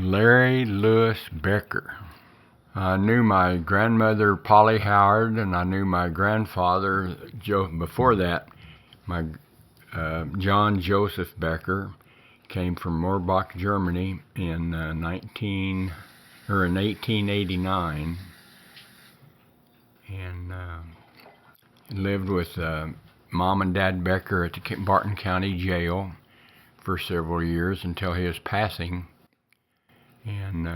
Larry Lewis Becker. I knew my grandmother, Polly Howard, and I knew my grandfather, Joe. Before that, my John Joseph Becker came from Moorbach, Germany in 1889, and lived with Mom and Dad Becker at the Barton County Jail for several years until his passing. And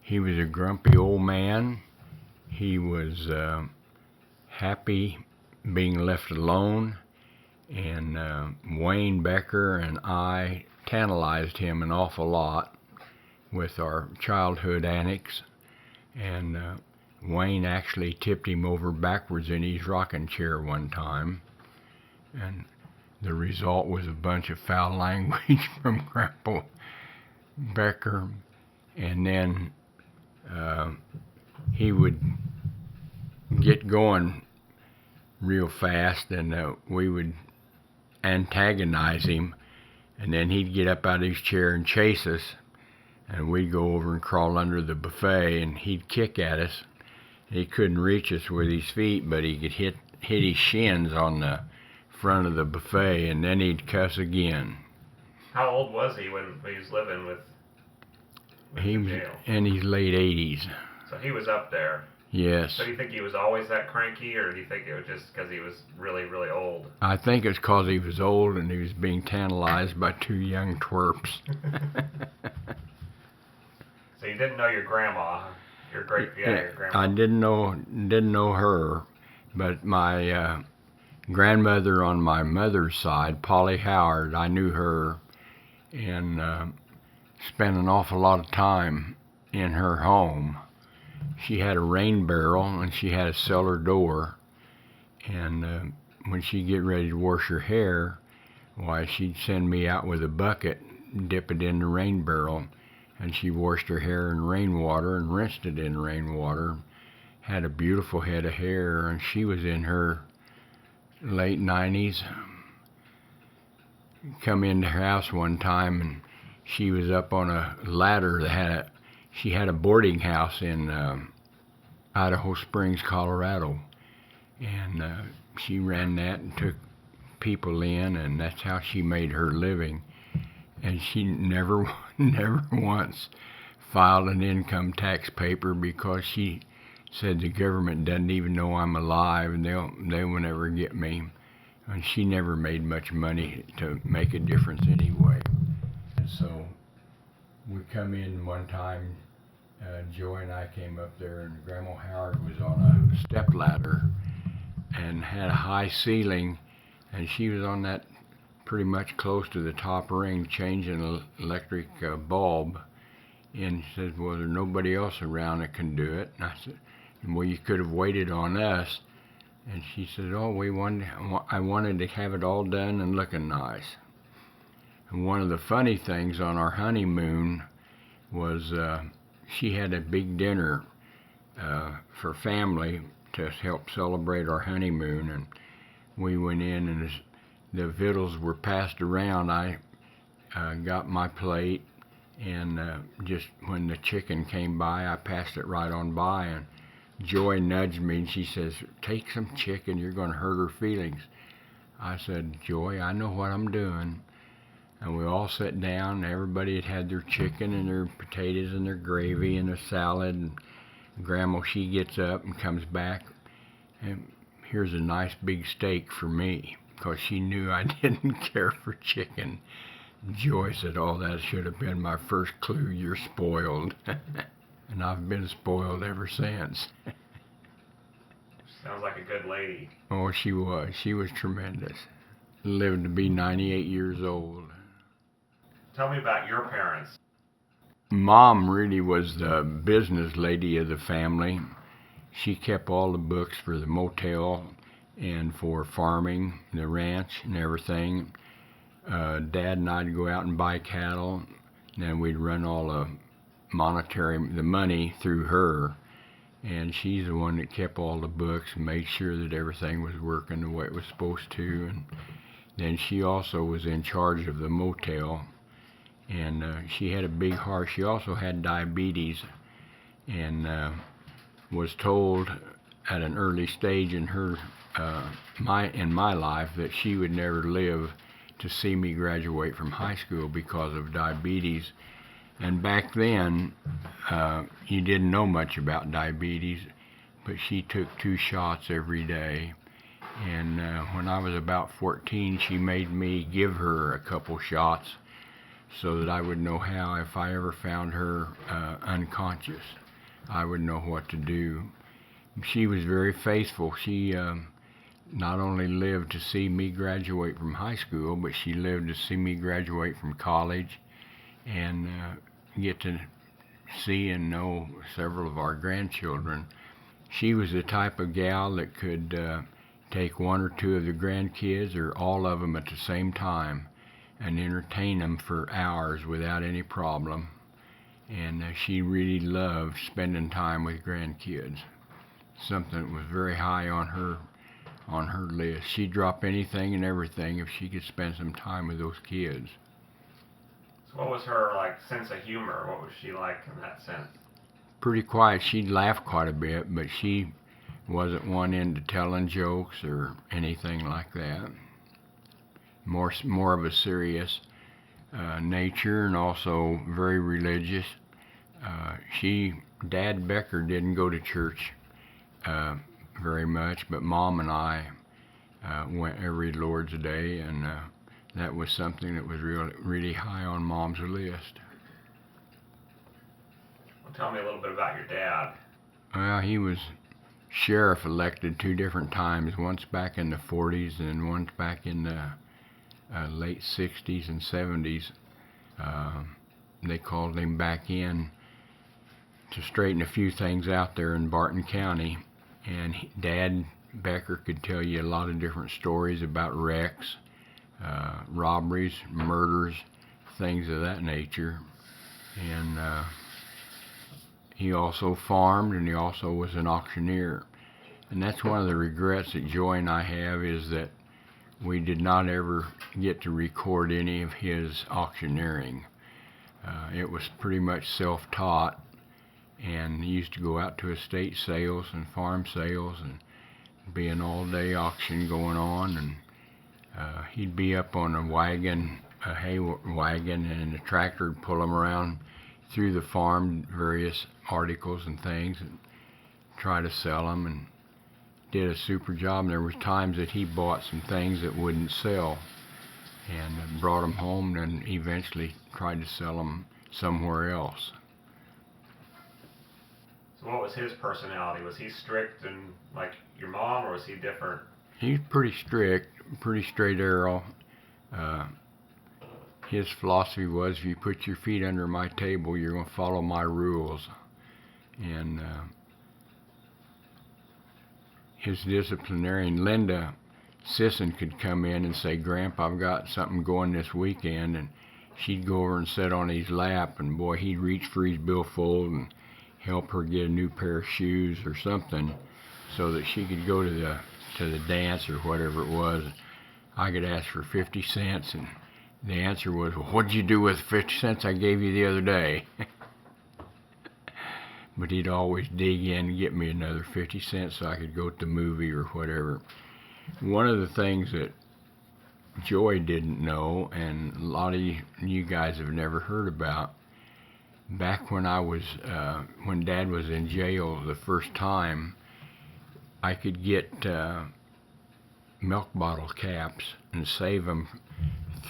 he was a grumpy old man. He was happy being left alone, and Wayne Becker and I tantalized him an awful lot with our childhood antics, and Wayne actually tipped him over backwards in his rocking chair one time, and the result was a bunch of foul language from Grandpa Becker. And then he would get going real fast, and we would antagonize him, and then he'd get up out of his chair and chase us, and we'd go over and crawl under the buffet, and he'd kick at us. He couldn't reach us with his feet, but he could hit his shins on the front of the buffet, and then he'd cuss again. How old was he when he was living with he was jail? In his late 80s. So he was up there. Yes. So do you think he was always that cranky, or do you think it was just because he was really, really old? I think it's because he was old and he was being tantalized by two young twerps. So you didn't know your grandma, your grandma? I didn't know her, but my grandmother on my mother's side, Polly Howard, I knew her, and spent an awful lot of time in her home. She had a rain barrel, and she had a cellar door, and when she'd get ready to wash her hair, why, she'd send me out with a bucket, dip it in the rain barrel, and she washed her hair in rainwater and rinsed it in rainwater. Had a beautiful head of hair, and she was in her late 90s. Come into her house one time, and she was up on a ladder that she had a boarding house in Idaho Springs, Colorado, and she ran that and took people in, and that's how she made her living. And she never once filed an income tax paper, because she said the government doesn't even know I'm alive, and they will never get me. And she never made much money to make a difference anyway. And so we come in one time, Joy and I came up there, and Grandma Howard was on a step ladder and had a high ceiling, and she was on that pretty much close to the top ring changing an electric bulb. And she says, well, there's nobody else around that can do it. And I said, well, you could have waited on us. And she said, oh, I wanted to have it all done and looking nice. And one of the funny things on our honeymoon was she had a big dinner for family to help celebrate our honeymoon. And we went in, and as the victuals were passed around, I got my plate, and just when the chicken came by, I passed it right on by, and Joy nudged me, and she says, take some chicken, you're going to hurt her feelings. I said, Joy, I know what I'm doing. And we all sat down, and everybody had their chicken and their potatoes and their gravy and their salad, and Grandma, she gets up and comes back, and here's a nice big steak for me, because she knew I didn't care for chicken. Joy said, oh, that should have been my first clue, you're spoiled. And I've been spoiled ever since. Sounds like a good lady. Oh, she was. She was tremendous. Lived to be 98 years old. Tell me about your parents. Mom really was the business lady of the family. She kept all the books for the motel and for farming, the ranch and everything. Dad and I'd go out and buy cattle, and then we'd run all the money through her. And she's the one that kept all the books and made sure that everything was working the way it was supposed to. And then she also was in charge of the motel. and she had a big heart. She also had diabetes, and was told at an early stage in her my life that she would never live to see me graduate from high school because of diabetes. And back then, you didn't know much about diabetes, but she took 2 shots every day. And when I was about 14, she made me give her a couple shots so that I would know how, if I ever found her unconscious, I would know what to do. She was very faithful. She not only lived to see me graduate from high school, but she lived to see me graduate from college and get to see and know several of our grandchildren. She was the type of gal that could take 1 or 2 of the grandkids or all of them at the same time and entertain them for hours without any problem. And she really loved spending time with grandkids. Something that was very high on her list. She'd drop anything and everything if she could spend some time with those kids. So what was her sense of humor? What was she like in that sense? Pretty quiet. She'd laugh quite a bit, but she wasn't one into telling jokes or anything like that. More of a serious nature, and also very religious. Dad Becker didn't go to church very much, but Mom and I went every Lord's Day, and that was something that was really high on Mom's list. Well, tell me a little bit about your dad. Well, he was sheriff elected 2 different times, once back in the 40s and once back in the late 60s and 70s. They called him back in to straighten a few things out there in Barton County, and Dad Becker could tell you a lot of different stories about wrecks, robberies, murders, things of that nature. And he also farmed, and he also was an auctioneer. And that's one of the regrets that Joy and I have, is that we did not ever get to record any of his auctioneering. It was pretty much self-taught, and he used to go out to estate sales and farm sales and be an all-day auction going on, and he'd be up on a wagon, a hay wagon, and a tractor would pull him around through the farm, various articles and things, and try to sell them, and did a super job. And there was times that he bought some things that wouldn't sell and brought them home, and eventually tried to sell them somewhere else. So what was his personality? Was he strict and like your mom, or was he different? He's pretty strict, pretty straight arrow. His philosophy was, if you put your feet under my table, you're going to follow my rules. And his disciplinarian, Linda Sisson, could come in and say, Grandpa, I've got something going this weekend, and she'd go over and sit on his lap, and boy, he'd reach for his billfold and help her get a new pair of shoes or something so that she could go to the dance or whatever it was. I could ask for 50 cents, and the answer was, well, what'd you do with 50 cents I gave you the other day? But he'd always dig in and get me another 50 cents so I could go to the movie or whatever. One of the things that Joy didn't know, and a lot of you guys have never heard about, back when when Dad was in jail the first time, I could get milk bottle caps and save them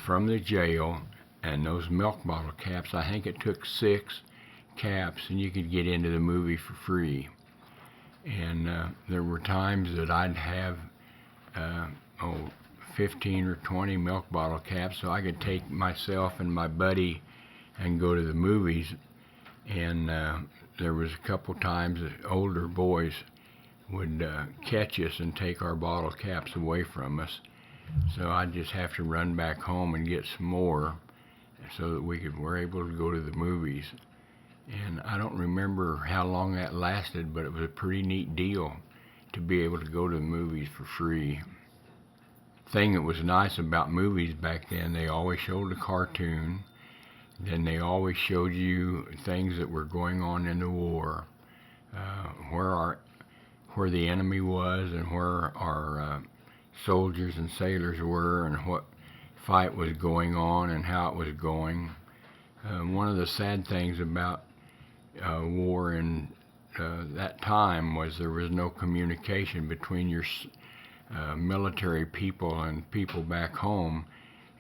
from the jail. And those milk bottle caps, I think it took 6 caps, and you could get into the movie for free. And there were times that I'd have 15 or 20 milk bottle caps, so I could take myself and my buddy and go to the movies. And there was a couple times that older boys would catch us and take our bottle caps away from us. So I'd just have to run back home and get some more so that were able to go to the movies. And I don't remember how long that lasted, but it was a pretty neat deal to be able to go to the movies for free. Thing that was nice about movies back then, they always showed a cartoon, Then they always showed you things that were going on in the war, where the enemy was and where our soldiers and sailors were and what fight was going on and how it was going. One of the sad things about war in that time was there was no communication between your military people and people back home.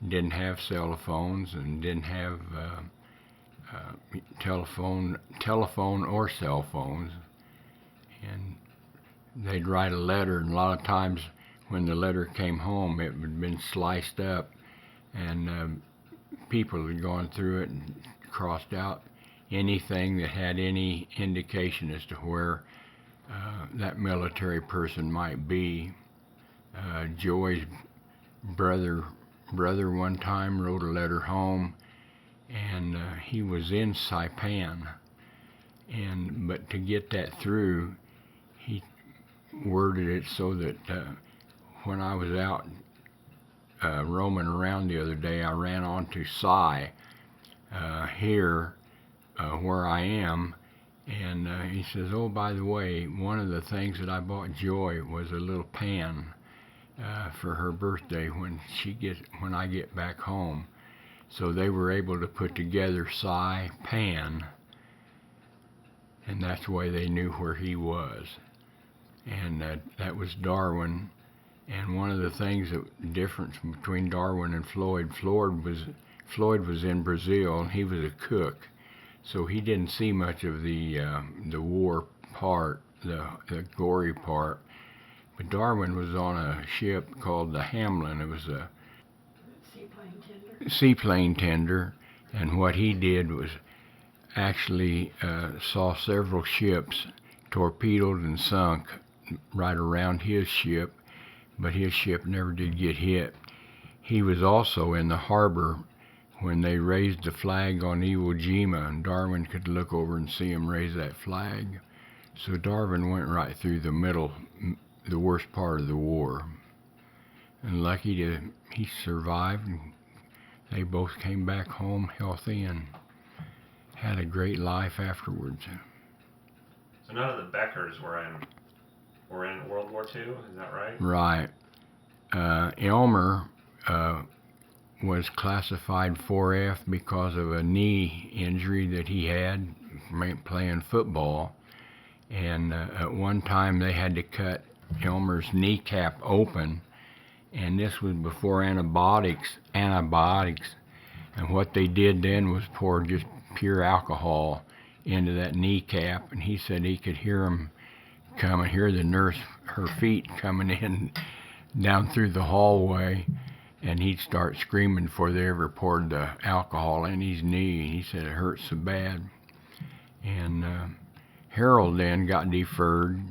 Didn't have cell phones and didn't have telephone or cell phones, and they'd write a letter, and a lot of times when the letter came home, it had been sliced up, and people had gone through it and crossed out anything that had any indication as to where that military person might be. Joy's brother one time wrote a letter home, and he was in Saipan, but to get that through, he worded it so that when I was out roaming around the other day, I ran onto Sai here where I am, and he says, "Oh, by the way, one of the things that I bought Joy was a little pan for her birthday when I get back home." So they were able to put together Sai Pan, and that's why they knew where he was. And that was Darwin. And one of the things that difference between Darwin and Floyd was in Brazil, and he was a cook, so he didn't see much of the war part, the gory part. But Darwin was on a ship called the Hamlin. It was a seaplane tender, and what he did was actually saw several ships torpedoed and sunk right around his ship, but his ship never did get hit. He was also in the harbor when they raised the flag on Iwo Jima, and Darwin could look over and see him raise that flag. So Darwin went right through the middle, the worst part of the war. And he survived, and they both came back home healthy and had a great life afterwards. So none of the Beckers were in World War II, is that right? Right. Elmer was classified 4F because of a knee injury that he had playing football. And at one time they had to cut Elmer's kneecap open, and this was before antibiotics. And what they did then was pour just pure alcohol into that kneecap, and he said he could hear the nurse, her feet coming in down through the hallway, and he'd start screaming before they ever poured the alcohol in his knee. He said it hurt so bad. And Harold then got deferred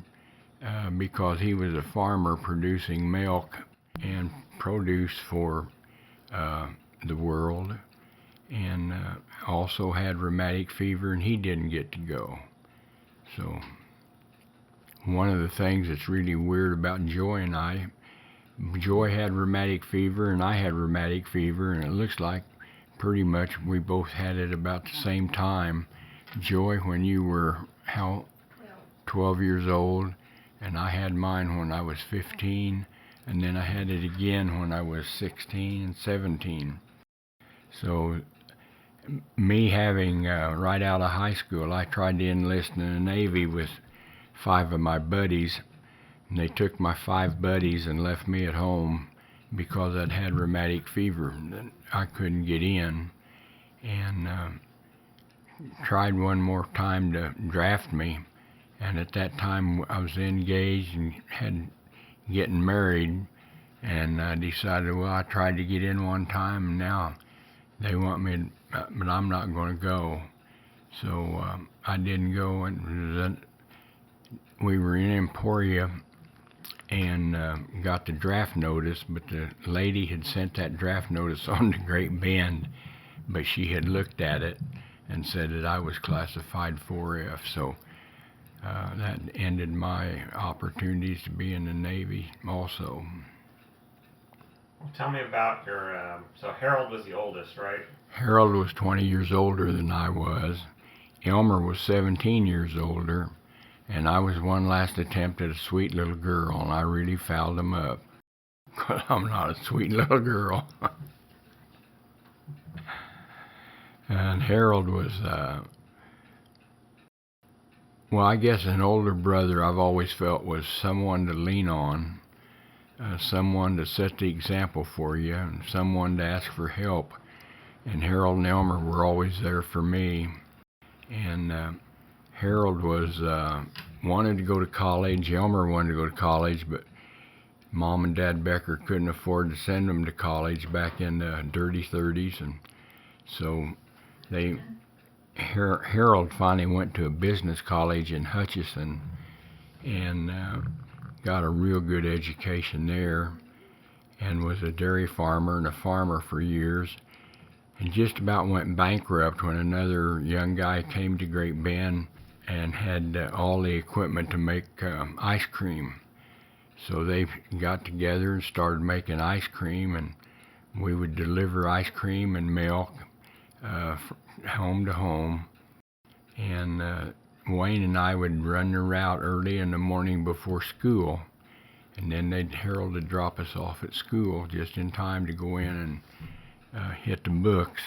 because he was a farmer producing milk and produce for the world, and also had rheumatic fever, and he didn't get to go. So one of the things that's really weird about Joy and I, Joy had rheumatic fever and I had rheumatic fever, and it looks like pretty much we both had it about the same time. Joy, when you were 12 years old, and I had mine when I was 15, and then I had it again when I was 16 and 17. So me having right out of high school, I tried to enlist in the Navy with 5 of my buddies, and they took my 5 buddies and left me at home because I'd had rheumatic fever. I couldn't get in, and tried one more time to draft me, and at that time I was engaged and had getting married, and I decided, well, I tried to get in one time, and now they want me, but I'm not going to go. So I didn't go, and we were in Emporia and got the draft notice, but the lady had sent that draft notice on to Great Bend, but she had looked at it and said that I was classified 4F, so that ended my opportunities to be in the Navy also. Well, tell me about your. So Harold was the oldest, right? Harold was 20 years older than I was. Elmer was 17 years older. And I was one last attempt at a sweet little girl, and I really fouled him up. 'Cause I'm not a sweet little girl. And Harold was, well, I guess an older brother I've always felt was someone to lean on, someone to set the example for you, and someone to ask for help. And Harold and Elmer were always there for me. And Harold was wanted to go to college. Elmer wanted to go to college, but Mom and Dad Becker couldn't afford to send him to college back in the dirty 30s, and so they Harold finally went to a business college in Hutchinson and got a real good education there, and was a dairy farmer and a farmer for years, and just about went bankrupt when another young guy came to Great Bend and had all the equipment to make ice cream. So they got together and started making ice cream, and we would deliver ice cream and milk home to home. And Wayne and I would run the route early in the morning before school, and then Harold would drop us off at school just in time to go in and hit the books.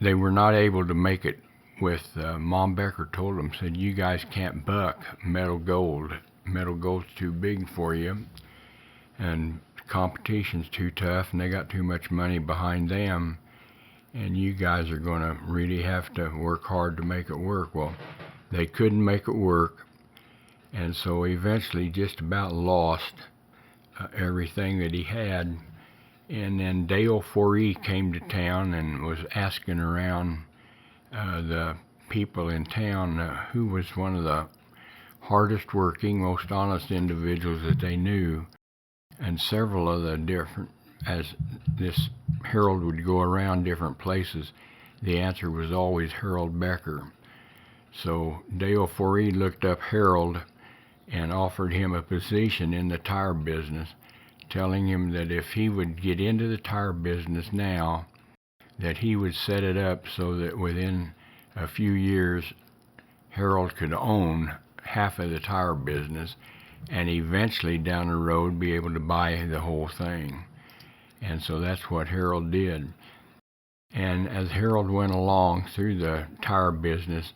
They were not able to make it with Mom Becker told them, said, you guys can't buck metal gold. Metal gold's too big for you, and competition's too tough, and they got too much money behind them, and you guys are going to really have to work hard to make it work. Well, they couldn't make it work, and so eventually just about lost everything that he had. And then Dale 4E came to town and was asking around the people in town who was one of the hardest working, most honest individuals that they knew. And several of the different, as this Harold would go around different places, the answer was always Harold Becker. So Dale 4E looked up Harold and offered him a position in the tire business, telling him that if he would get into the tire business now, that he would set it up so that within a few years Harold could own half of the tire business, and eventually down the road be able to buy the whole thing. And so that's what Harold did. And as Harold went along through the tire business,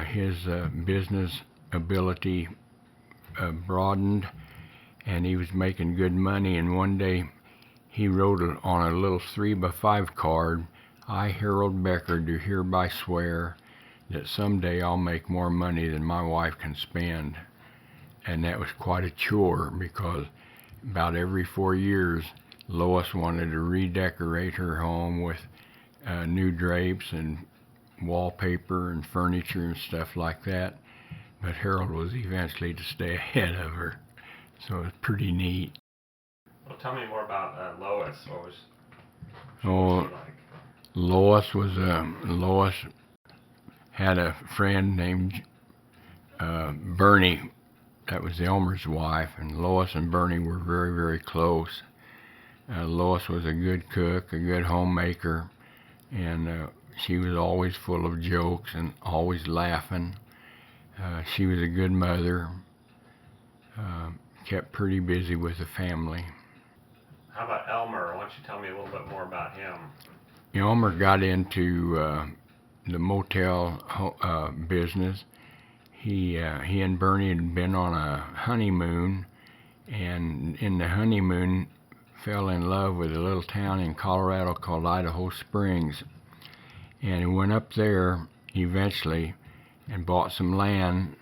his business ability broadened, and he was making good money. And one day he wrote on a little 3x5 card, I, Harold Becker, do hereby swear that someday I'll make more money than my wife can spend. And that was quite a chore, because about every 4 years Lois wanted to redecorate her home with new drapes and wallpaper and furniture and stuff like that, but Harold was eventually to stay ahead of her, so it was pretty neat. Well, tell me more about Lois. What was she like? Lois had a friend named Bernie. That was Elmer's wife, and Lois and Bernie were very, very close. Lois was a good cook, a good homemaker, and she was always full of jokes and always laughing. She was a good mother, kept pretty busy with the family. How about Elmer? Why don't you tell me a little bit more about him? Elmer got into the motel business. He and Bernie had been on a honeymoon, and in the honeymoon fell in love with a little town in Colorado called Idaho Springs. And he went up there eventually and bought some land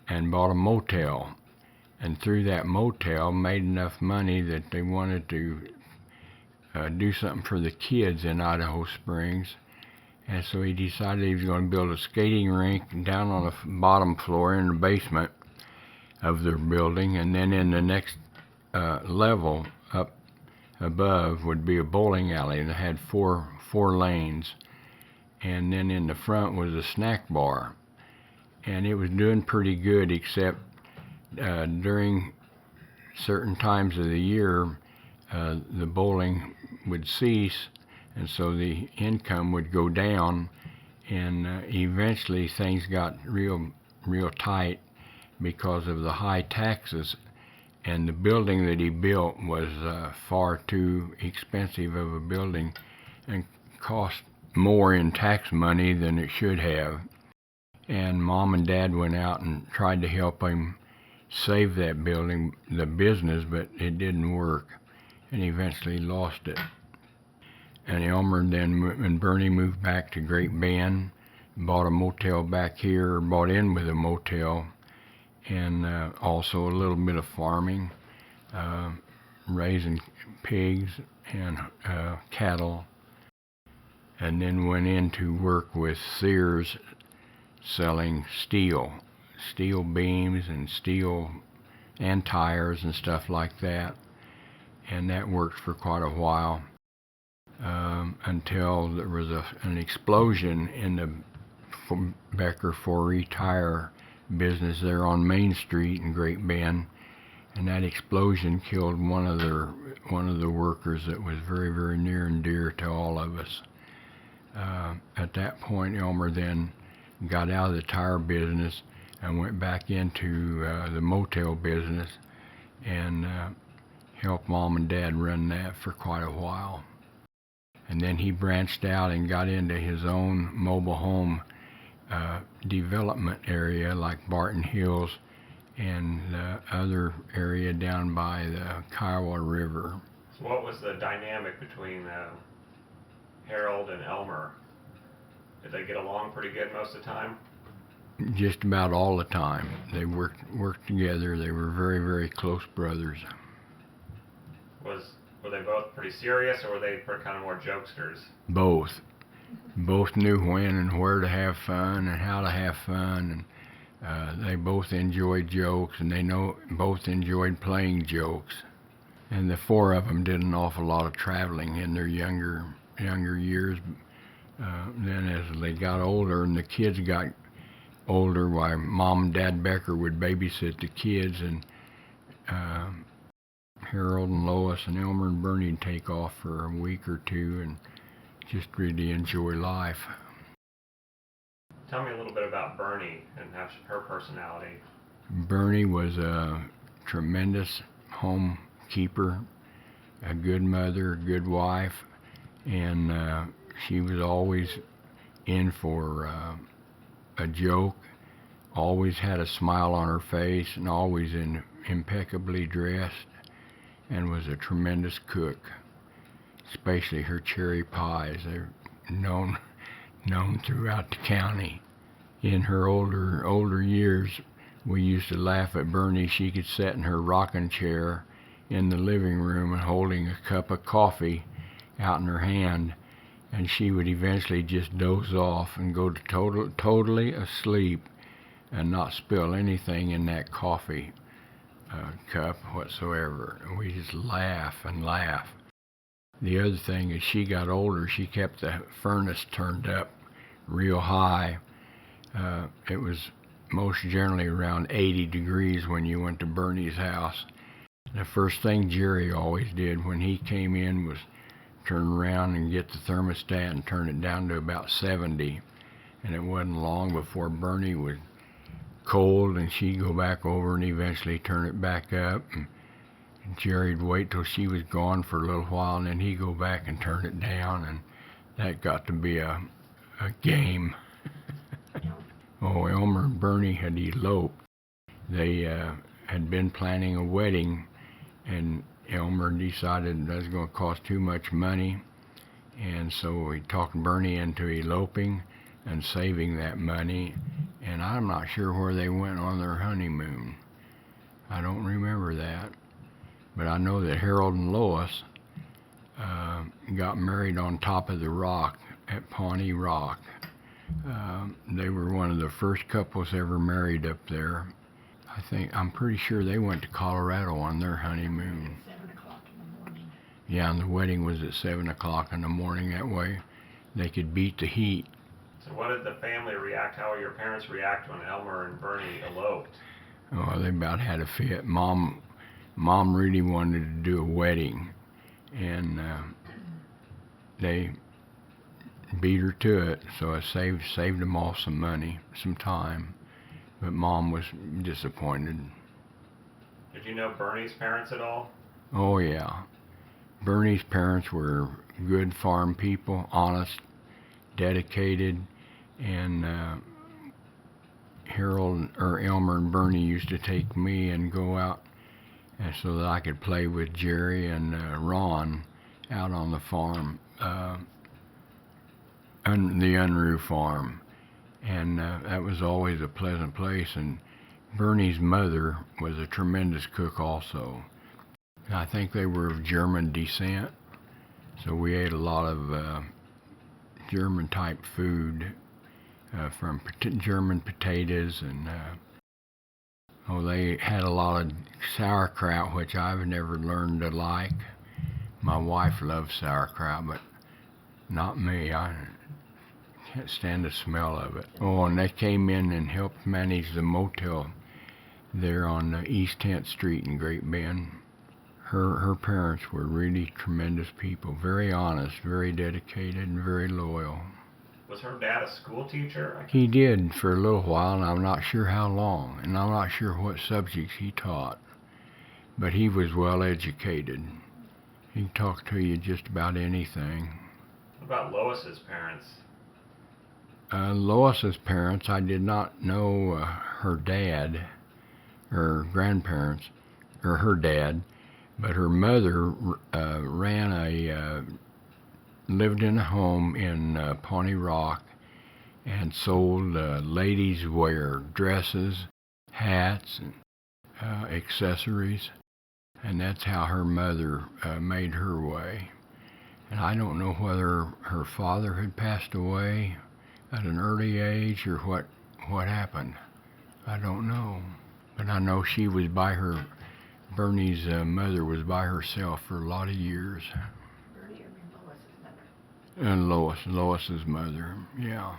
and bought a motel. And through that motel made enough money that they wanted to do something for the kids in Idaho Springs. And so he decided he was going to build a skating rink down on the bottom floor in the basement of their building, and then in the next level up above would be a bowling alley that had four lanes, and then in the front was a snack bar. And it was doing pretty good, except during certain times of the year, the bowling would cease, and so the income would go down, and eventually things got real tight because of the high taxes, and the building that he built was far too expensive of a building and cost more in tax money than it should have. And Mom and Dad went out and tried to help him save that building, the business, but it didn't work, and he eventually lost it. And Elmer and Bernie moved back to Great Bend, bought a motel back here, bought in with a motel, and also a little bit of farming, raising pigs and cattle, and then went in to work with Sears selling steel beams and steel and tires and stuff like that. And that worked for quite a while, until there was an explosion in the Becker for Retire business there on Main Street in Great Bend, and that explosion killed one of the workers that was very, very near and dear to all of us. At that point, Elmer then got out of the tire business and went back into the motel business, and helped Mom and Dad run that for quite a while. And then he branched out and got into his own mobile home development area, like Barton Hills and the other area down by the Kiowa River. So what was the dynamic between Harold and Elmer? Did they get along pretty good most of the time? Just about all the time. They worked together. They were very, very close brothers. Were they both pretty serious, or were they kind of more jokesters? Both. Both knew when and where to have fun and how to have fun, and they both enjoyed jokes, and both enjoyed playing jokes. And the four of them did an awful lot of traveling in their younger years. Then as they got older and the kids got older, why Mom and Dad Becker would babysit the kids, and Harold and Lois and Elmer and Bernie would take off for a week or two and just really enjoy life. Tell me a little bit about Bernie and her personality. Bernie was a tremendous home keeper, a good mother, a good wife, and she was always in for a joke, always had a smile on her face, and always impeccably dressed, and was a tremendous cook, especially her cherry pies. They're known throughout the county. In her older years, we used to laugh at Bernie. She could sit in her rocking chair in the living room and holding a cup of coffee out in her hand, and she would eventually just doze off and go to totally asleep and not spill anything in that coffee cup whatsoever. We just laugh and laugh. The other thing, as she got older, she kept the furnace turned up real high. It was most generally around 80 degrees when you went to Bernie's house. The first thing Jerry always did when he came in was turn around and get the thermostat and turn it down to about 70. And it wasn't long before Bernie was cold, and she'd go back over and eventually turn it back up. And Jerry'd wait till she was gone for a little while, and then he'd go back and turn it down, and that got to be a game. Oh, Elmer and Bernie had eloped. They had been planning a wedding, and Elmer decided that was going to cost too much money, and so he talked Bernie into eloping and saving that money, and I'm not sure where they went on their honeymoon. I don't remember that, but I know that Harold and Lois got married on top of the rock at Pawnee Rock. They were one of the first couples ever married up there. I'm pretty sure they went to Colorado on their honeymoon. 7 o'clock in the morning. Yeah, and the wedding was at 7 o'clock in the morning. That way they could beat the heat. So how did your parents react when Elmer and Bernie eloped? Oh, they about had a fit. Mom Mom really wanted to do a wedding, and they beat her to it, so I saved them all some money, some time, but Mom was disappointed. Did you know Bernie's parents at all? Oh yeah, Bernie's parents were good farm people, honest, dedicated, and Harold or Elmer and Bernie used to take me and go out, and so that I could play with Jerry and Ron out on the farm, the Unruh farm, and that was always a pleasant place. And Bernie's mother was a tremendous cook also. I think they were of German descent, so we ate a lot of German type food, from German potatoes, and they had a lot of sauerkraut, which I've never learned to like. My wife loves sauerkraut, but not me. I can't stand the smell of it. Oh, and they came in and helped manage the motel there on East 10th Street in Great Bend. Her parents were really tremendous people, very honest, very dedicated, and very loyal. Was her dad a school teacher? He did for a little while, and I'm not sure how long, and I'm not sure what subjects he taught, but he was well educated. He talked to you just about anything. What about Lois's parents? Lois's parents, I did not know her dad, her grandparents, or her dad, but her mother lived in a home in Pawnee Rock and sold ladies' wear, dresses, hats, and accessories, and that's how her mother made her way. And I don't know whether her father had passed away at an early age or what happened. I don't know. But I know she was Bernie's mother was by herself for a lot of years. Bernie, Lois's mother. And Lois's mother, yeah.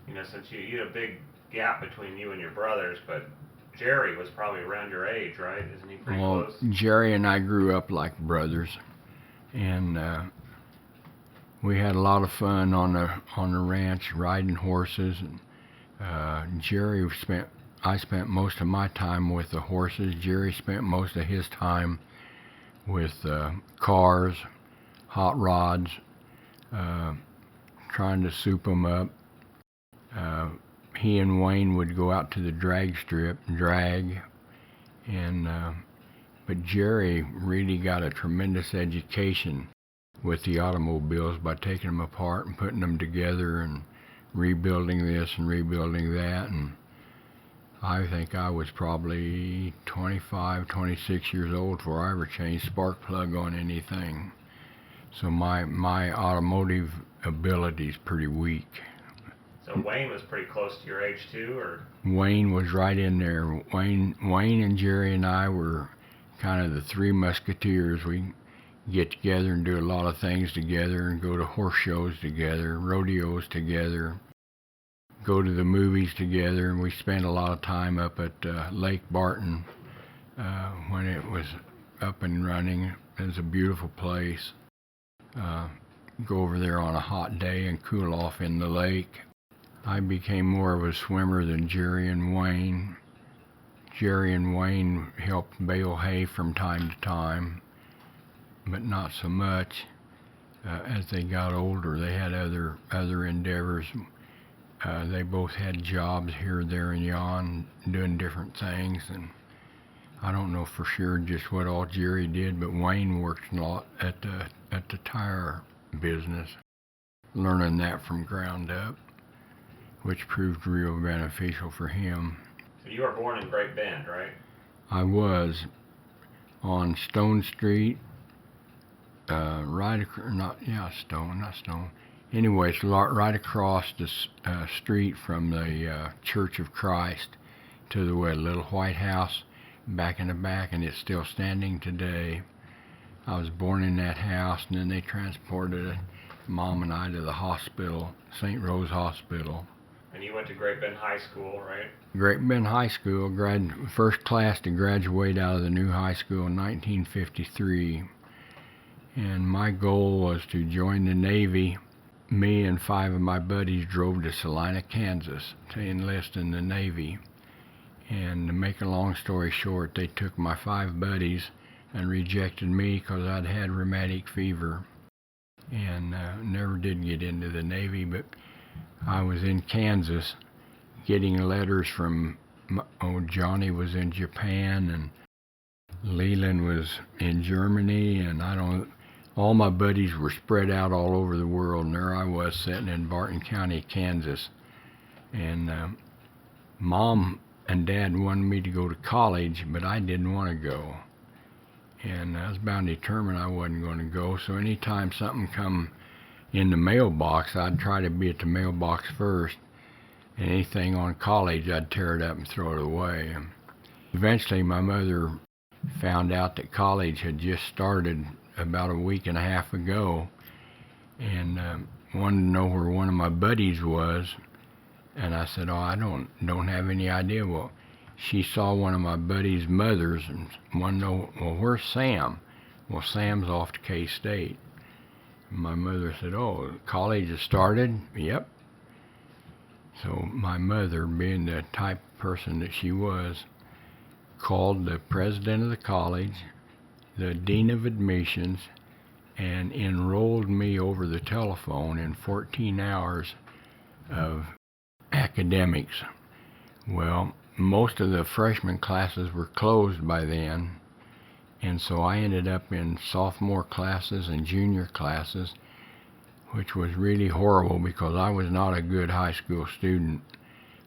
You know, since you had a big gap between you and your brothers, but Jerry was probably around your age, right? Isn't he pretty close? Jerry and I grew up like brothers, and we had a lot of fun on the ranch riding horses. And I spent most of my time with the horses. Jerry spent most of his time with cars, hot rods, trying to soup them up. He and Wayne would go out to the drag strip and drag, and but Jerry really got a tremendous education with the automobiles by taking them apart and putting them together and rebuilding this and rebuilding that. And I think I was probably 25, 26 years old before I ever changed spark plug on anything. So my automotive ability is pretty weak. So Wayne was pretty close to your age too, or? Wayne was right in there. Wayne and Jerry and I were kind of the three musketeers. We get together and do a lot of things together and go to horse shows together, rodeos together, go to the movies together, and we spent a lot of time up at Lake Barton when it was up and running. It was a beautiful place. Go over there on a hot day and cool off in the lake. I became more of a swimmer than Jerry and Wayne. Jerry and Wayne helped bale hay from time to time, but not so much. As they got older, they had other endeavors. They both had jobs here, there, and yon, doing different things, and I don't know for sure just what all Jerry did, but Wayne worked a lot at the tire business, learning that from ground up, which proved real beneficial for him. So you were born in Great Bend, right? I was on Stone Street, not Stone. Anyway, it's right across the street from the Church of Christ to the little white house back in the back, and it's still standing today. I was born in that house, and then they transported Mom and I to the hospital, St. Rose Hospital. And And you went to Great Bend High School, right? Great Bend High School, first class to graduate out of the new high school in 1953. And my goal was to join the Navy. Me and 5 of my buddies drove to Salina, Kansas to enlist in the Navy. And to make a long story short, they took my 5 buddies and rejected me because I'd had rheumatic fever and never did get into the Navy. But I was in Kansas getting letters from, Johnny was in Japan and Leland was in Germany, and all my buddies were spread out all over the world, and there I was sitting in Barton County, Kansas. And Mom and Dad wanted me to go to college, but I didn't want to go. And I was bound determined I wasn't going to go, so anytime something come in the mailbox, I'd try to be at the mailbox first. And anything on college, I'd tear it up and throw it away. And eventually, my mother found out that college had just started about a week and a half ago, and wanted to know where one of my buddies was. And I said, "Oh, I don't have any idea." Well, she saw one of my buddy's mothers and wanted to know, "Well, where's Sam?" Well, Sam's off to K-State. My mother said, "Oh, college has started?" "Yep." So my mother, being the type of person that she was, called the president of the college, the dean of admissions, and enrolled me over the telephone in 14 hours of academics. Well, most of the freshman classes were closed by then, and so I ended up in sophomore classes and junior classes, which was really horrible because I was not a good high school student.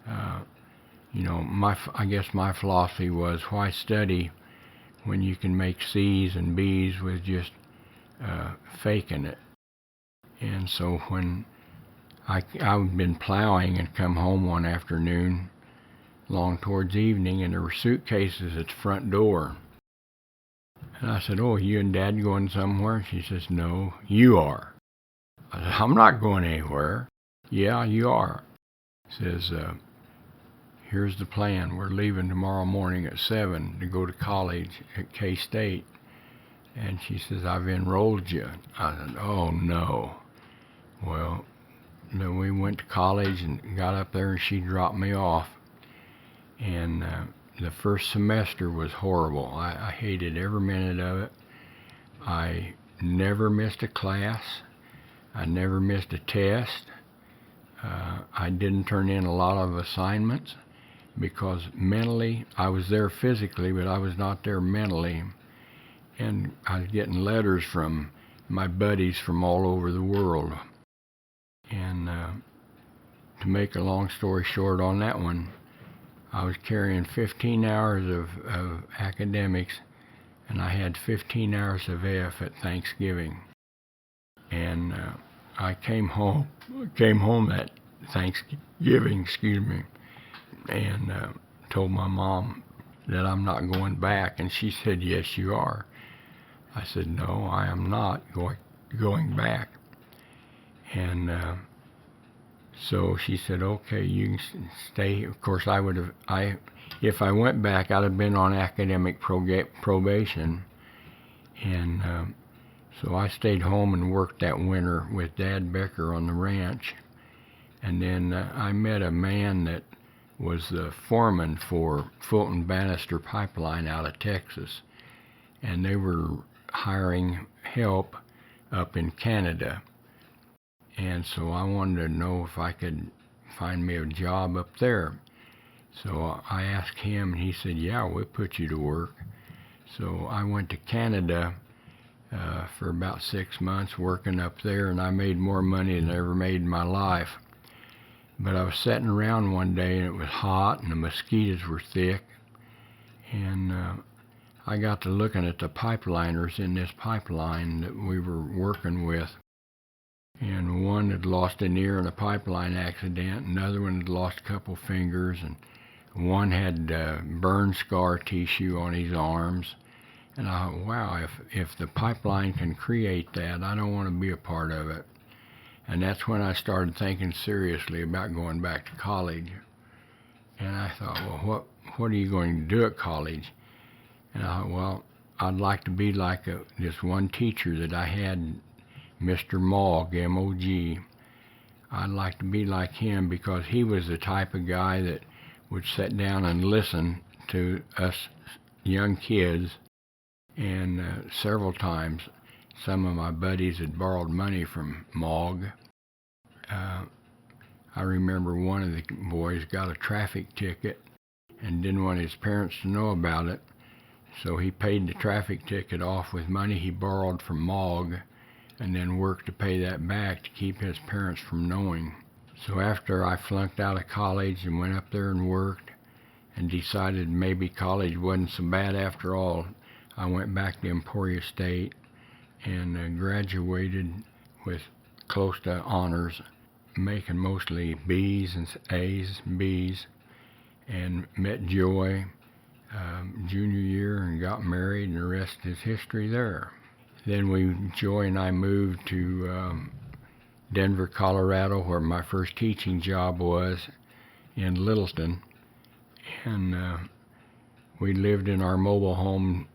I guess my philosophy was, why study when you can make C's and B's with just faking it? And so when I'd been plowing and come home one afternoon, long towards evening, and there were suitcases at the front door. And I said, "Oh, you and Dad going somewhere?" She says, "No, you are." I said, "I'm not going anywhere." "Yeah, you are." Says, "Here's the plan. We're leaving tomorrow morning at 7 to go to college at K-State." And she says, "I've enrolled you." I said, "Oh, no." Well, then we went to college and got up there, and she dropped me off. And the first semester was horrible. I hated every minute of it. I never missed a class. I never missed a test. I didn't turn in a lot of assignments because mentally, I was there physically, but I was not there mentally. And I was getting letters from my buddies from all over the world. And to make a long story short on that one, I was carrying 15 hours of academics, and I had 15 hours of F at Thanksgiving. And I came home that Thanksgiving, and told my mom that I'm not going back, and she said, "Yes, you are." I said, "No, I am not going back." And so she said, "Okay, you can stay." Of course, if I went back, I'd have been on academic probation, and so I stayed home and worked that winter with Dad Becker on the ranch. And then I met a man that was the foreman for Fulton Bannister Pipeline out of Texas, and they were hiring help up in Canada. And so I wanted to know if I could find me a job up there. So I asked him, and he said, "Yeah, we'll put you to work." So I went to Canada for about 6 months working up there, and I made more money than I ever made in my life. But I was sitting around one day, and it was hot, and the mosquitoes were thick, and I got to looking at the pipeliners in this pipeline that we were working with. And one had lost an ear in a pipeline accident, another one had lost a couple fingers, and one had burn scar tissue on his arms. And I thought, wow, if the pipeline can create that, I don't want to be a part of it. And that's when I started thinking seriously about going back to college. And I thought, well, what are you going to do at college? And I thought, well, I'd like to be like this one teacher that I had, Mr. Mogg, M-O-G. I'd like to be like him because he was the type of guy that would sit down and listen to us young kids. And several times, some of my buddies had borrowed money from Mogg. I remember one of the boys got a traffic ticket and didn't want his parents to know about it. So he paid the traffic ticket off with money he borrowed from Mogg and then worked to pay that back to keep his parents from knowing. So after I flunked out of college and went up there and worked and decided maybe college wasn't so bad after all, I went back to Emporia State and graduated with close to honors, making mostly B's and A's, B's, and met Joy junior year and got married, and the rest is history there. Then Joy and I moved to Denver, Colorado, where my first teaching job was in Littleton, and we lived in our mobile home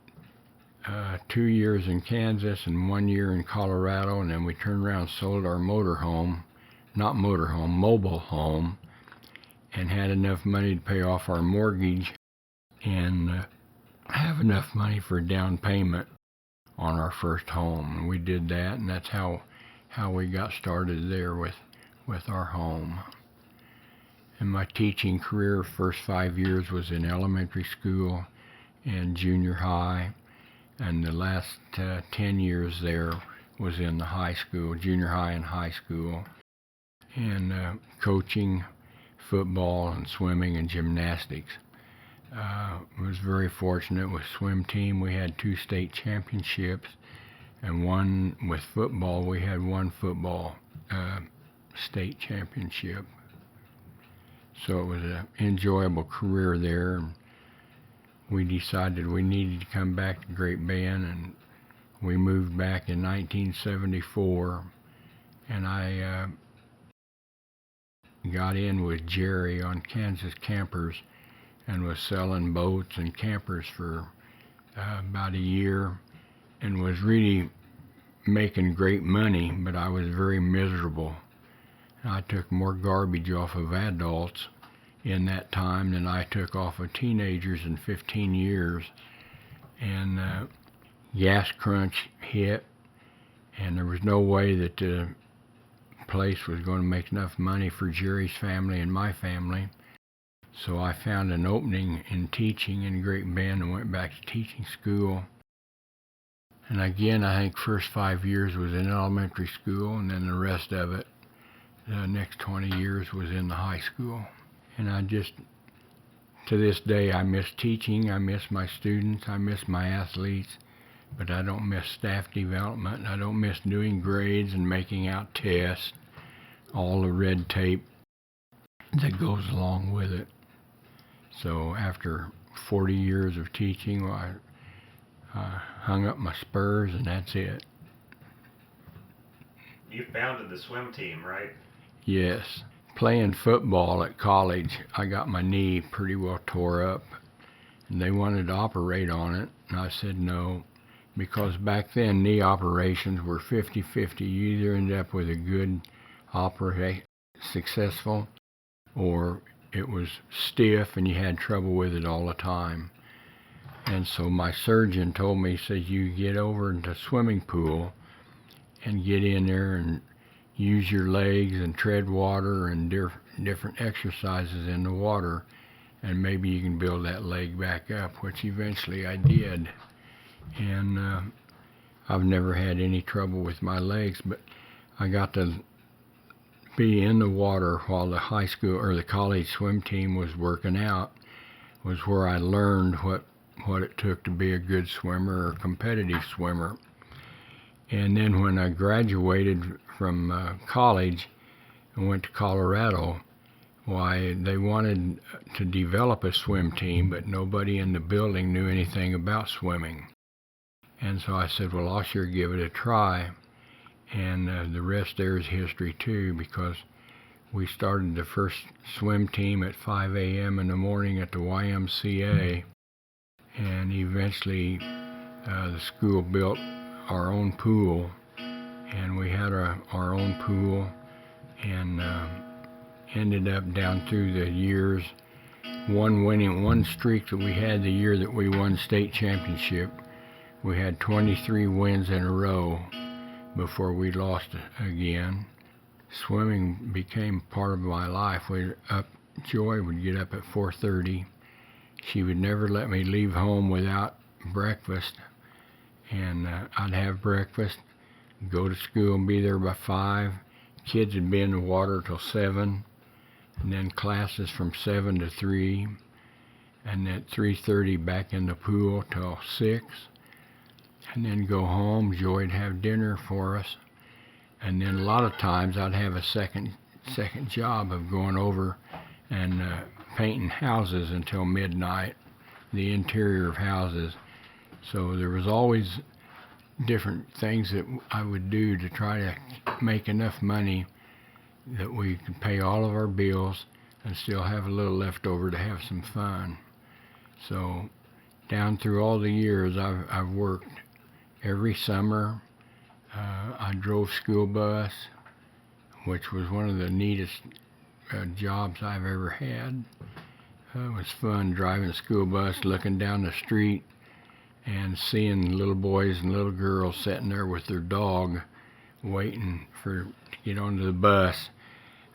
2 years in Kansas and 1 year in Colorado, and then we turned around and sold our mobile home, and had enough money to pay off our mortgage and have enough money for a down payment on our first home. And we did that, and that's how we got started there with our home. And my teaching career, first 5 years was in elementary school and junior high, and the last 10 years there was in the high school, junior high and high school, and coaching football and swimming and gymnastics. Was very fortunate with swim team. We had 2 state championships, and one with football. We had 1 football state championship. So it was an enjoyable career there. And we decided we needed to come back to Great Bend, and we moved back in 1974. And I got in with Jerry on Kansas Campers and was selling boats and campers for about a year, and was really making great money, but I was very miserable. I took more garbage off of adults in that time than I took off of teenagers in 15 years. And gas crunch hit, and there was no way that the place was going to make enough money for Jerry's family and my family. So I found an opening in teaching in Great Bend and went back to teaching school. And again, I think first 5 years was in elementary school, and then the rest of it, the next 20 years, was in the high school. And I just, to this day, I miss teaching, I miss my students, I miss my athletes, but I don't miss staff development, I don't miss doing grades and making out tests, all the red tape that goes along with it. So after 40 years of teaching, I hung up my spurs, and that's it. You founded the swim team, right? Yes. Playing football at college, I got my knee pretty well tore up, and they wanted to operate on it, and I said no, because back then knee operations were 50-50. You either ended up with a good successful, or it was stiff and you had trouble with it all the time. And so my surgeon told me, he said, you get over into the swimming pool and get in there and use your legs and tread water and different exercises in the water, and maybe you can build that leg back up, which eventually I did. And I've never had any trouble with my legs, but I got to be in the water while the high school or the college swim team was working out, was where I learned what it took to be a good swimmer or competitive swimmer. And then when I graduated from college and went to Colorado, why, they wanted to develop a swim team, but nobody in the building knew anything about swimming. And so I said, well, I'll sure give it a try. And the rest there is history too, because we started the first swim team at 5 a.m. in the morning at the YMCA, and eventually the school built our own pool, and we had our own pool, and ended up down through the years, one streak that we had the year that we won state championship. We had 23 wins in a row before we lost again. Swimming became part of my life. Joy would get up at 4:30. She would never let me leave home without breakfast, and I'd have breakfast, go to school and be there by 5. Kids would be in the water till 7, and then classes from 7 to 3, and at 3:30 back in the pool till 6, and then go home. Joy'd have dinner for us, and then a lot of times I'd have a second job of going over and painting houses until midnight, the interior of houses. So there was always different things that I would do to try to make enough money that we could pay all of our bills and still have a little left over to have some fun. So down through all the years, I've worked every summer. I drove school bus, which was one of the neatest jobs I've ever had. It was fun driving a school bus, looking down the street and seeing little boys and little girls sitting there with their dog waiting to get onto the bus.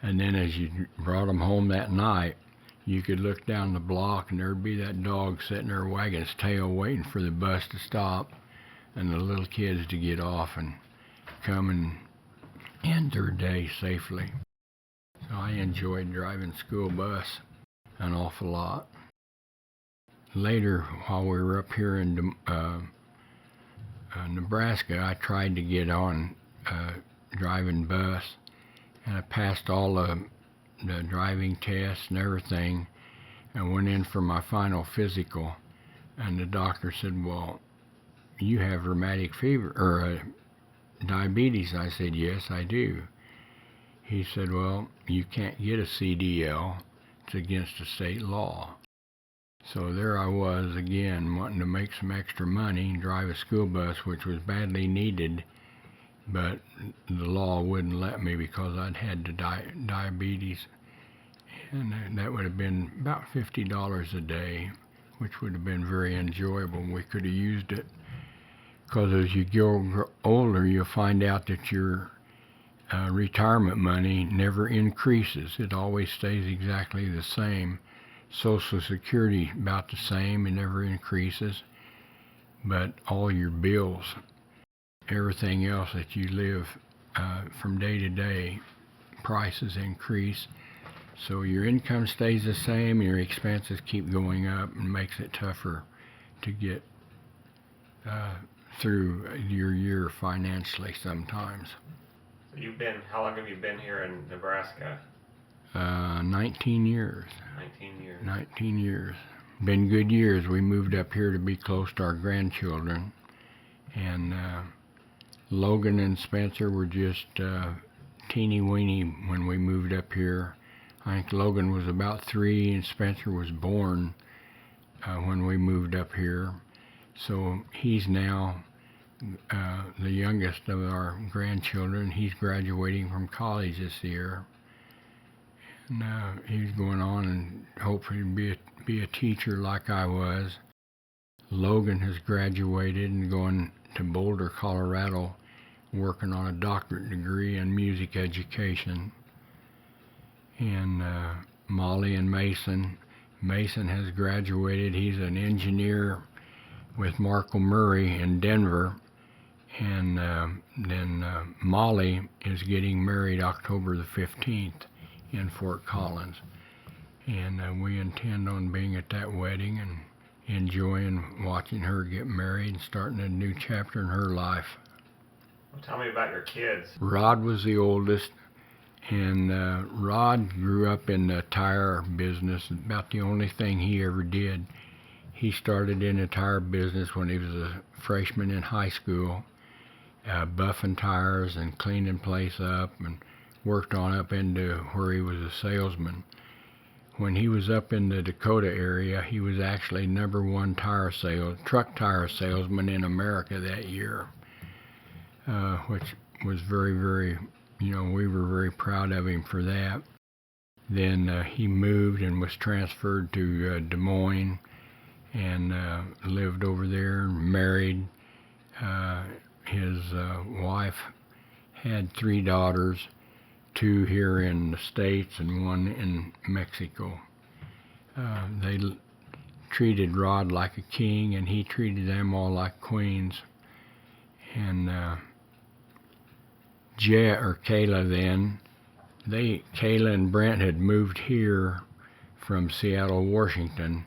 And then as you brought them home that night, you could look down the block and there'd be that dog sitting there wagging his tail waiting for the bus to stop and the little kids to get off and come and end their day safely. So I enjoyed driving school bus an awful lot. Later, while we were up here in Nebraska, I tried to get on driving bus, and I passed all the driving tests and everything, and went in for my final physical, and the doctor said, well, you have rheumatic fever, or diabetes. I said, yes, I do. He said, well, you can't get a CDL. It's against the state law. So there I was again, wanting to make some extra money and drive a school bus, which was badly needed, but the law wouldn't let me because I'd had the diabetes, and that would have been about $50 a day, which would have been very enjoyable. We could have used it, because as you grow older, you'll find out that your retirement money never increases. It always stays exactly the same. Social Security about the same, it never increases, but all your bills, everything else that you live from day to day, prices increase. So your income stays the same, your expenses keep going up, and makes it tougher to get through your year financially sometimes. So how long have you been here in Nebraska? 19 years. 19 years. 19 years. Been good years. We moved up here to be close to our grandchildren. And Logan and Spencer were just teeny weeny when we moved up here. I think Logan was about 3 and Spencer was born when we moved up here. So he's now the youngest of our grandchildren. He's graduating from college this year. And he's going on and hopefully be a teacher like I was. Logan has graduated and going to Boulder, Colorado, working on a doctorate degree in music education. And Molly and Mason. Mason has graduated. He's an engineer with Markle Murray in Denver. And then Molly is getting married October the 15th in Fort Collins. And we intend on being at that wedding and enjoying watching her get married and starting a new chapter in her life. Well, tell me about your kids. Rod was the oldest, and Rod grew up in the tire business, about the only thing he ever did. He started in the tire business when he was a freshman in high school, buffing tires and cleaning place up, and worked on up into where he was a salesman. When he was up in the Dakota area, he was actually #1 truck tire salesman in America that year, which was very, very, we were very proud of him for that. Then he moved and was transferred to Des Moines and lived over there and married. His wife had 3 daughters, 2 here in the States and 1 in Mexico. They treated Rod like a king, and he treated them all like queens. And Kayla then, Kayla and Brent had moved here from Seattle, Washington,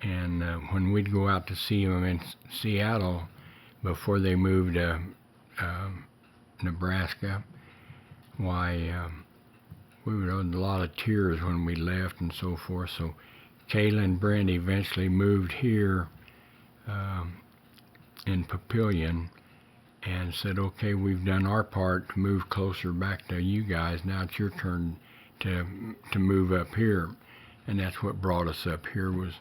and when we'd go out to see them in Seattle before they moved to Nebraska, why, we would have a lot of tears when we left and so forth. So Kayla and Brent eventually moved here in Papillion and said, okay, we've done our part to move closer back to you guys. Now it's your turn to move up here. And that's what brought us up here was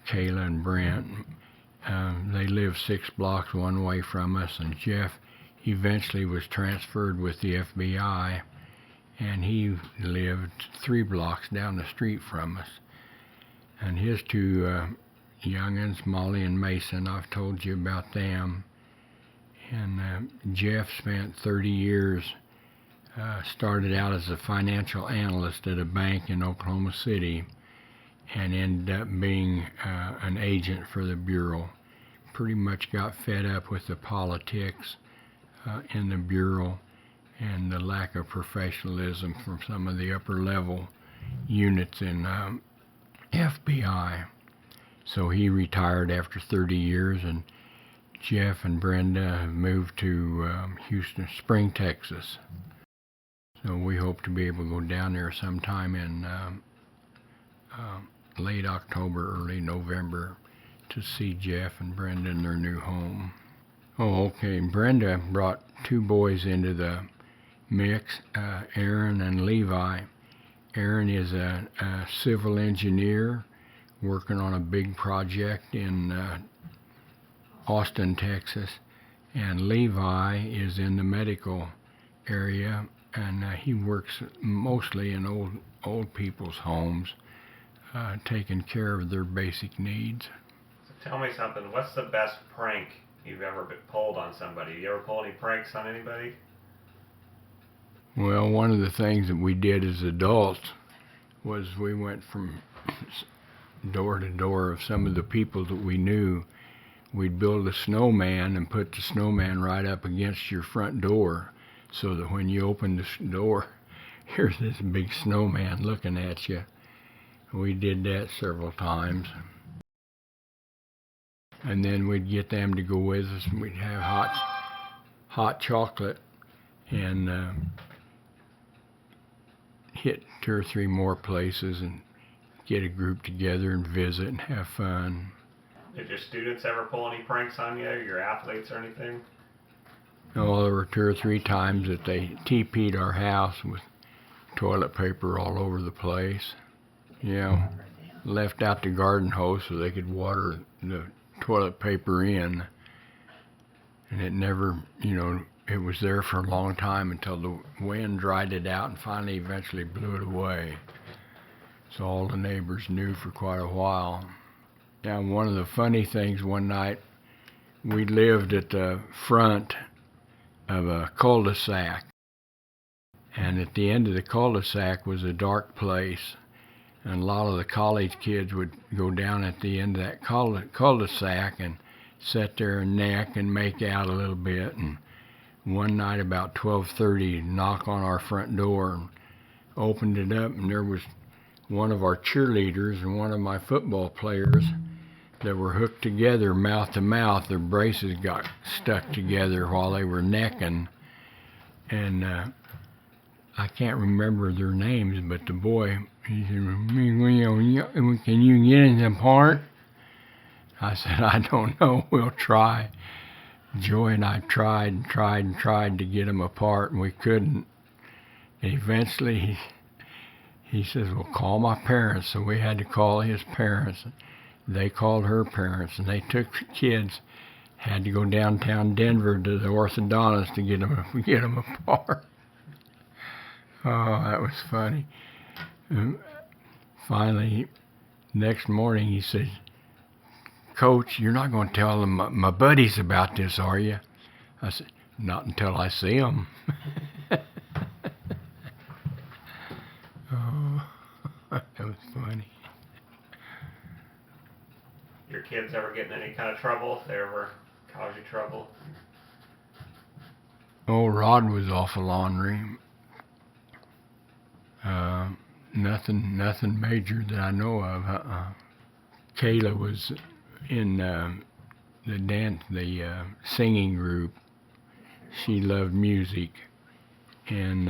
Kayla and Brent. They lived 6 blocks one way from us, and Jeff eventually was transferred with the FBI, and he lived 3 blocks down the street from us. And his 2 young'uns, Molly and Mason, I've told you about them. And Jeff spent 30 years, started out as a financial analyst at a bank in Oklahoma City, and ended up being an agent for the Bureau. Pretty much got fed up with the politics in the Bureau and the lack of professionalism from some of the upper level units in FBI. So he retired after 30 years, and Jeff and Brenda moved to Houston, Spring, Texas. So we hope to be able to go down there sometime in late October, early November to see Jeff and Brenda in their new home. Oh, okay. Brenda brought 2 boys into the mix, Aaron and Levi. Aaron is a civil engineer working on a big project in Austin, Texas, and Levi is in the medical area, and he works mostly in old people's homes, taking care of their basic needs. So tell me something. What's the best prank you've ever been pulled on somebody? You ever pull any pranks on anybody? Well, one of the things that we did as adults was we went from door to door of some of the people that we knew. We'd build a snowman and put the snowman right up against your front door so that when you open the door, here's this big snowman looking at you. We did that several times. And then we'd get them to go with us, and we'd have hot chocolate and hit 2 or 3 more places and get a group together and visit and have fun. Did your students ever pull any pranks on you, or your athletes or anything? Oh, there were 2 or 3 times that they TP'd our house with toilet paper all over the place. Left out the garden hose so they could water the toilet paper in. And it never, it was there for a long time until the wind dried it out and finally eventually blew it away. So all the neighbors knew for quite a while. Now, one of the funny things one night, we lived at the front of a cul-de-sac. And at the end of the cul-de-sac was a dark place. And a lot of the college kids would go down at the end of that cul-de-sac and sit there and neck and make out a little bit. And one night about 12:30, knock on our front door and opened it up, and there was one of our cheerleaders and one of my football players that were hooked together mouth to mouth. Their braces got stuck together while they were necking. And I can't remember their names, but the boy, he said, can you get it apart? I said, I don't know, we'll try. Joey and I tried and tried and tried to get them apart, and we couldn't. And eventually he says, well, call my parents. So we had to call his parents. They called her parents, and they took the kids, had to go downtown Denver to the orthodontist to get them apart. Oh, that was funny. And finally, next morning, he said, Coach, you're not going to tell them my buddies about this, are you? I said, not until I see them. Oh, that was funny. Your kids ever get in any kind of trouble? They ever cause you trouble? Oh, Rod was awful ornery. Nothing major that I know of. Kayla was in the singing group. She loved music, and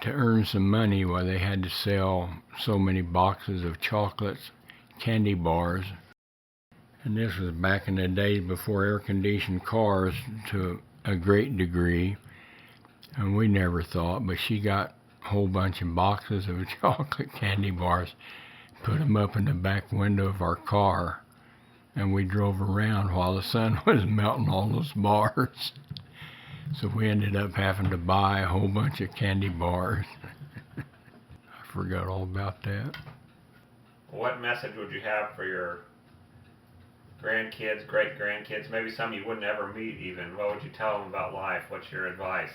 to earn some money, well, they had to sell so many boxes of chocolates, candy bars, and this was back in the days before air-conditioned cars to a great degree, and we never thought, but she got a whole bunch of boxes of chocolate candy bars, put them up in the back window of our car, and we drove around while the sun was melting all those bars. So we ended up having to buy a whole bunch of candy bars. I forgot all about that. What message would you have for your grandkids, great-grandkids, maybe some you wouldn't ever meet even? What would you tell them about life? What's your advice?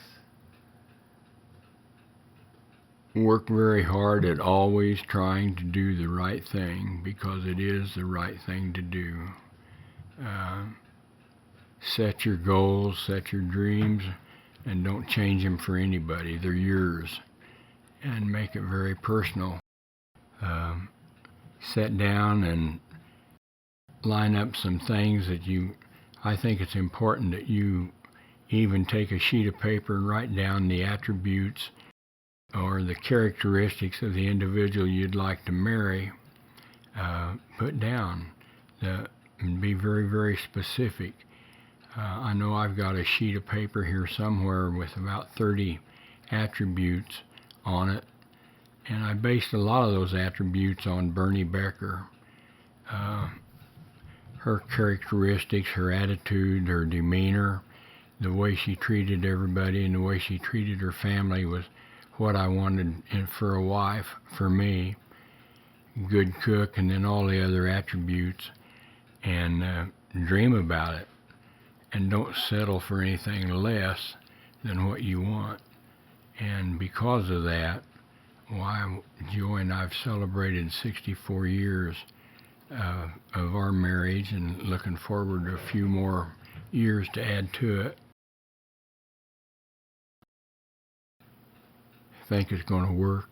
Work very hard at always trying to do the right thing, because it is the right thing to do. Set your goals, set your dreams, and don't change them for anybody. They're yours. And make it very personal. Sit down and line up some things that I think it's important that you even take a sheet of paper and write down the attributes or the characteristics of the individual you'd like to marry. Put down and be very, very specific. I know I've got a sheet of paper here somewhere with about 30 attributes on it, and I based a lot of those attributes on Bernie Becker. Her characteristics, her attitude, her demeanor, the way she treated everybody and the way she treated her family was what I wanted for a wife, for me. Good cook, and then all the other attributes, and dream about it. And don't settle for anything less than what you want. And because of that, why Joy and I have celebrated 64 years of our marriage, and looking forward to a few more years to add to it. I think it's going to work.